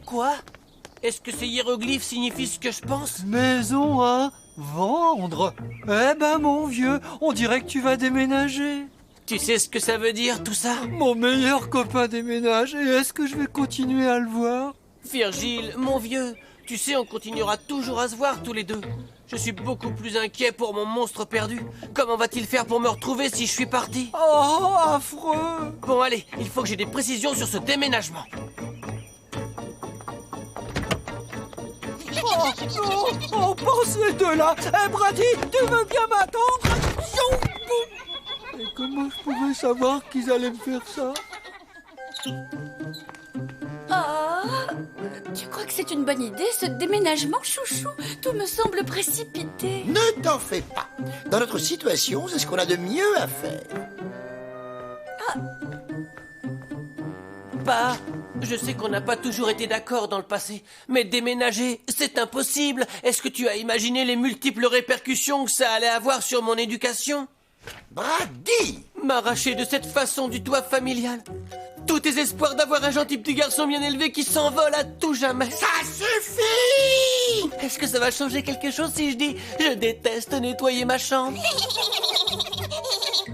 Quoi? Est-ce que ces hiéroglyphes signifient ce que je pense? Maison à vendre. Eh ben, mon vieux, on dirait que tu vas déménager. Tu sais ce que ça veut dire, tout ça? Mon meilleur copain déménage, et est-ce que je vais continuer à le voir? Virgile, mon vieux, tu sais, on continuera toujours à se voir tous les deux. Je suis beaucoup plus inquiet pour mon monstre perdu. Comment va-t-il faire pour me retrouver si je suis parti? Oh, affreux! Bon, allez, il faut que j'ai des précisions sur ce déménagement. Oh, pensez de là! Eh, Brady, tu veux bien m'attendre? Et comment je pouvais savoir qu'ils allaient me faire ça? Oh, tu crois que c'est une bonne idée, ce déménagement, chouchou? Tout me semble précipité. Ne t'en fais pas. Dans notre situation, c'est ce qu'on a de mieux à faire. Bah, je sais qu'on n'a pas toujours été d'accord dans le passé, mais déménager, c'est impossible. Est-ce que tu as imaginé les multiples répercussions que ça allait avoir sur mon éducation? Brady! M'arracher de cette façon du toit familial. Tous tes espoirs d'avoir un gentil petit garçon bien élevé qui s'envole à tout jamais. Ça suffit! Est-ce que ça va changer quelque chose si je dis « Je déteste nettoyer ma chambre »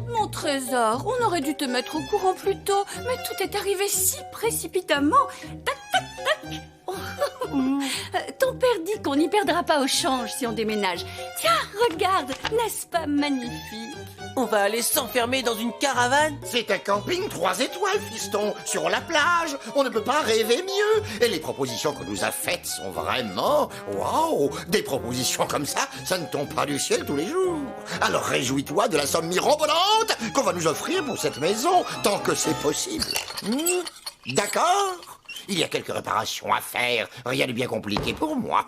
Mon trésor, on aurait dû te mettre au courant plus tôt, mais tout est arrivé si précipitamment. Tac, tac, tac. Ton père dit qu'on n'y perdra pas au change si on déménage. Tiens, regarde, n'est-ce pas magnifique? On va aller s'enfermer dans une caravane? C'est un camping 3 étoiles, fiston, sur la plage. On ne peut pas rêver mieux. Et les propositions qu'on nous a faites sont vraiment... Waouh! Des propositions comme ça ne tombe pas du ciel tous les jours. Alors réjouis-toi de la somme mirobolante qu'on va nous offrir pour cette maison, tant que c'est possible. D'accord? Il y a quelques réparations à faire. Rien de bien compliqué pour moi.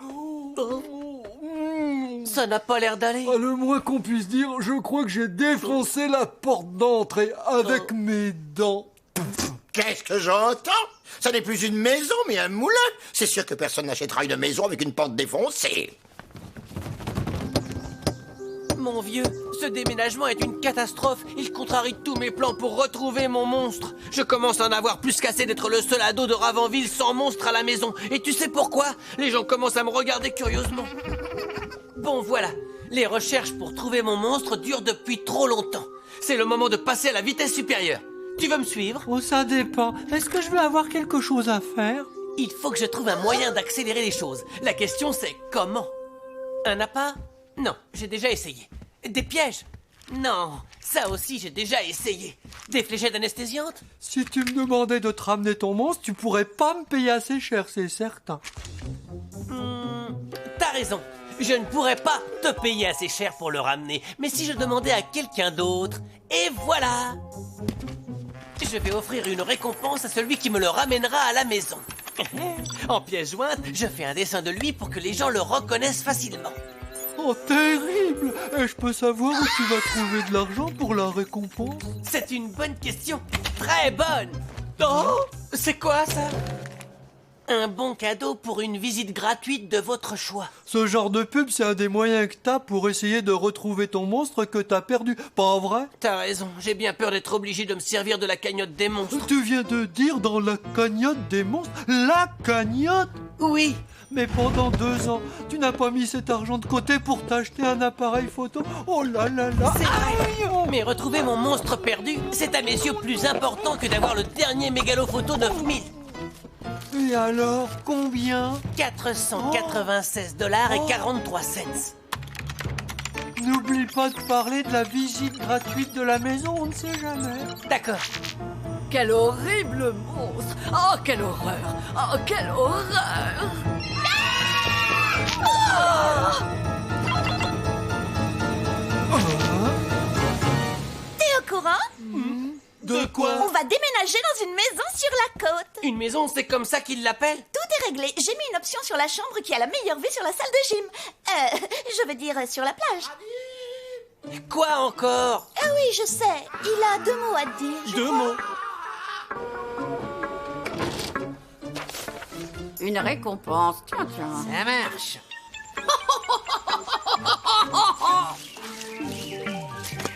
Ça n'a pas l'air d'aller. Ah, le moins qu'on puisse dire, je crois que j'ai défoncé la porte d'entrée avec mes dents. Qu'est-ce que j'entends? Ça n'est plus une maison, mais un moulin. C'est sûr que personne n'achètera une maison avec une porte défoncée. Mon vieux, ce déménagement est une catastrophe. Il contrarie tous mes plans pour retrouver mon monstre. Je commence à en avoir plus qu'assez d'être le seul ado de Ravenville sans monstre à la maison. Et tu sais pourquoi? Les gens commencent à me regarder curieusement. Bon, voilà. Les recherches pour trouver mon monstre durent depuis trop longtemps. C'est le moment de passer à la vitesse supérieure. Tu veux me suivre? Oh, ça dépend. Est-ce que je vais avoir quelque chose à faire? Il faut que je trouve un moyen d'accélérer les choses. La question c'est comment? Un appât? Non, j'ai déjà essayé. Des pièges? Non, ça aussi j'ai déjà essayé. Des fléchettes anesthésiantes? Si tu me demandais de te ramener ton monstre, tu pourrais pas me payer assez cher, c'est certain. T'as raison. Je ne pourrais pas te payer assez cher pour le ramener. Mais si je demandais à quelqu'un d'autre, et voilà! Je vais offrir une récompense à celui qui me le ramènera à la maison. En pièce jointe, je fais un dessin de lui pour que les gens le reconnaissent facilement. Oh, terrible! Et je peux savoir où tu vas trouver de l'argent pour la récompense? C'est une bonne question. Très bonne. Oh, c'est quoi ça? Un bon cadeau pour une visite gratuite de votre choix. Ce genre de pub, c'est un des moyens que t'as pour essayer de retrouver ton monstre que t'as perdu, pas vrai? T'as raison, j'ai bien peur d'être obligé de me servir de la cagnotte des monstres. Tu viens de dire dans la cagnotte des monstres? La cagnotte? Oui. Mais pendant 2 ans, tu n'as pas mis cet argent de côté pour t'acheter un appareil photo? Oh là là là! C'est vrai. Mais retrouver mon monstre perdu, c'est à mes yeux plus important que d'avoir le dernier mégalo photo 9000. Et alors, combien? 496 $ et 43 cents. N'oublie pas de parler de la visite gratuite de la maison, on ne sait jamais. D'accord. Quel horrible monstre! Oh, quelle horreur! Oh, quelle horreur! T'es au courant? De quoi? On va déménager dans une maison sur la côte. Une maison, c'est comme ça qu'ils l'appellent? Tout est réglé. J'ai mis une option sur la chambre qui a la meilleure vue sur la salle de gym. Je veux dire sur la plage. Quoi encore? Ah oui, je sais. Il a 2 mots à te dire. je Deux crois. mots. Une récompense. Tiens. Ça marche.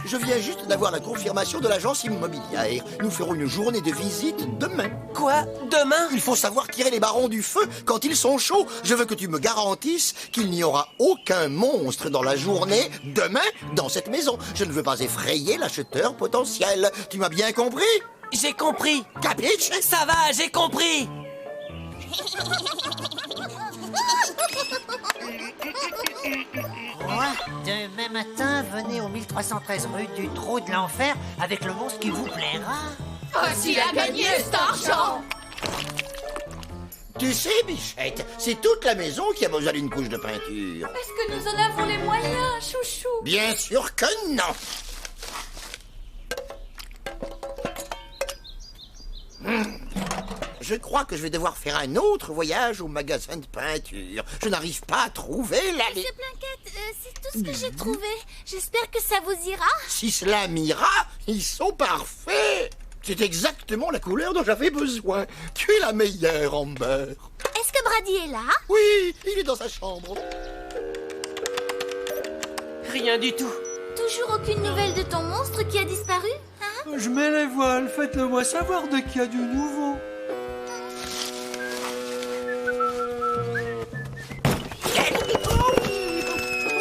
Je viens juste d'avoir la confirmation de l'agence immobilière. Nous ferons une journée de visite demain. Quoi? Demain? Il faut savoir tirer les barons du feu quand ils sont chauds. Je veux que tu me garantisses qu'il n'y aura aucun monstre dans la journée, demain, dans cette maison. Je ne veux pas effrayer l'acheteur potentiel. Tu m'as bien compris? J'ai compris. Capiche? Ça va, j'ai compris. Moi, demain matin, venez au 1313 rue du Trou de l'Enfer avec le monstre qui vous plaira. S'il a gagné cet argent! Tu sais, Bichette, c'est toute la maison qui a besoin d'une couche de peinture. Est-ce que nous en avons les moyens, chouchou? Bien sûr que non. Je crois que je vais devoir faire un autre voyage au magasin de peinture. Je n'arrive pas à trouver la... Monsieur Blanquette, c'est tout ce que j'ai trouvé. J'espère que ça vous ira. Si cela m'ira, ils sont parfaits. C'est exactement la couleur dont j'avais besoin. Tu es la meilleure, Amber. Est-ce que Brady est là? Oui, il est dans sa chambre. Rien du tout. Toujours aucune nouvelle de ton monstre qui a disparu, hein? Je mets les voiles, faites-le moi savoir dès qu'il y a du nouveau.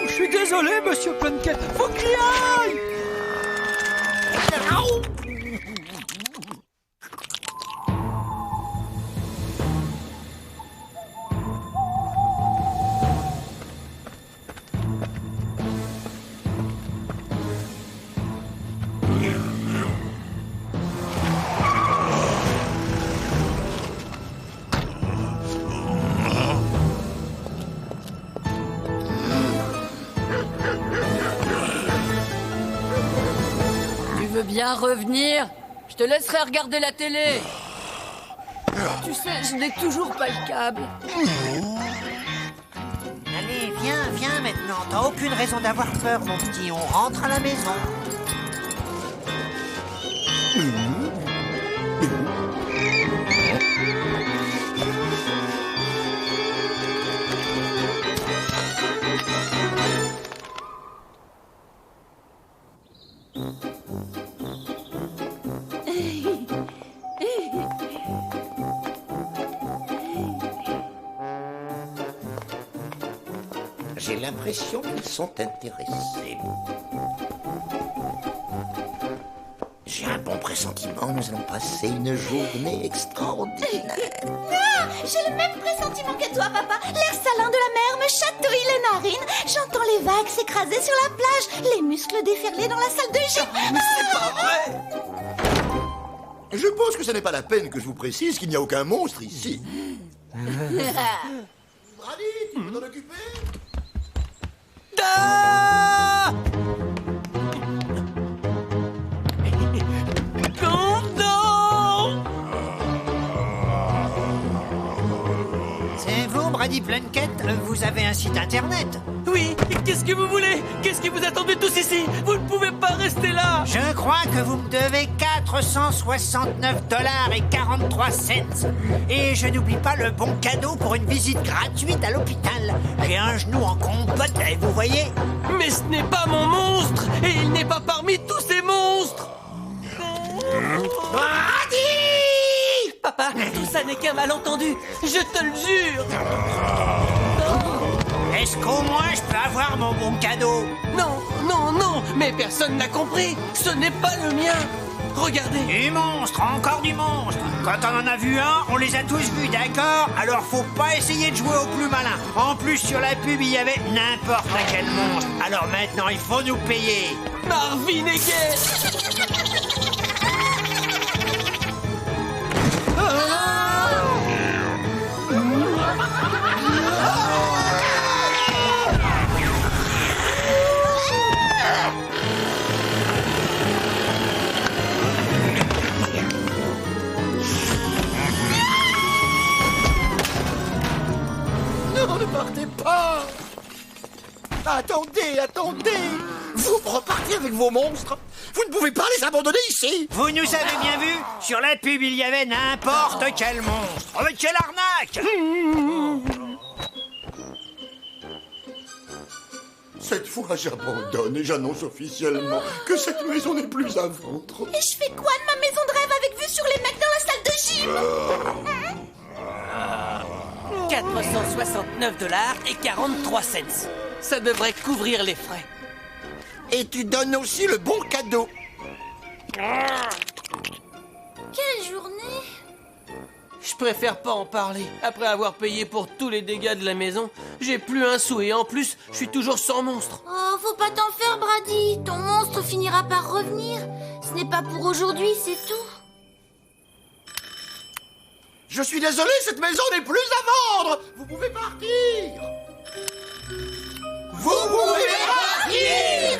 Je suis désolé, monsieur Plunkett, faut qu'il y aille. Tu veux bien revenir? Je te laisserai regarder la télé. Tu sais, je n'ai toujours pas le câble. Allez, viens maintenant. T'as aucune raison d'avoir peur, mon petit. On rentre à la maison. J'ai l'impression qu'ils sont intéressés. J'ai un bon pressentiment, nous allons passer une journée extraordinaire. Ah, j'ai le même pressentiment que toi, papa. L'air salin de la mer me chatouille les narines. J'entends les vagues s'écraser sur la plage, les muscles déferler dans la salle de gym. Mais c'est pas vrai. Je pense que ce n'est pas la peine que je vous précise qu'il n'y a aucun monstre ici. Brady, tu peux t'en occuper? Ah! Non, non! C'est vous, Brady Plunkett? Vous avez un site internet? Oui, qu'est-ce que vous voulez? Qu'est-ce qui vous attendez tous ici? Vous ne pouvez pas rester là! Je crois que vous me devez 469,43 $. Et je n'oublie pas le bon cadeau pour une visite gratuite à l'hôpital. J'ai un genou en compote, vous voyez? Mais ce n'est pas mon monstre! Et il n'est pas parmi tous ces monstres! Brady! Papa, tout ça n'est qu'un malentendu! Je te le jure! Est-ce qu'au moins je peux avoir mon bon cadeau? Non, non, non! Mais personne n'a compris! Ce n'est pas le mien! Regardez! Du monstre, encore du monstre. Quand on en a vu un, on les a tous vus, d'accord? Alors faut pas essayer de jouer au plus malin. En plus, sur la pub, il y avait n'importe quel monstre. Alors maintenant, il faut nous payer. Marvin et Gaye! Non, ne partez pas! Attendez, attendez! Vous repartez avec vos monstres? Vous ne pouvez pas les abandonner ici! Vous nous avez bien vus? Sur la pub, il y avait n'importe quel monstre. Oh, mais quelle arnaque! Cette fois, j'abandonne et j'annonce officiellement que cette maison n'est plus à vendre. Et je fais quoi de ma maison de rêve avec vue sur les mecs dans la salle de gym? $469,43. Ça devrait couvrir les frais. Et tu donnes aussi le bon cadeau. Quelle journée! Je préfère pas en parler. Après avoir payé pour tous les dégâts de la maison, j'ai plus un sou et en plus, je suis toujours sans monstre. Oh, faut pas t'en faire, Brady. Ton monstre finira par revenir. Ce n'est pas pour aujourd'hui, c'est tout. Je suis désolé, cette maison n'est plus à vendre. Vous pouvez partir. Vous pouvez partir.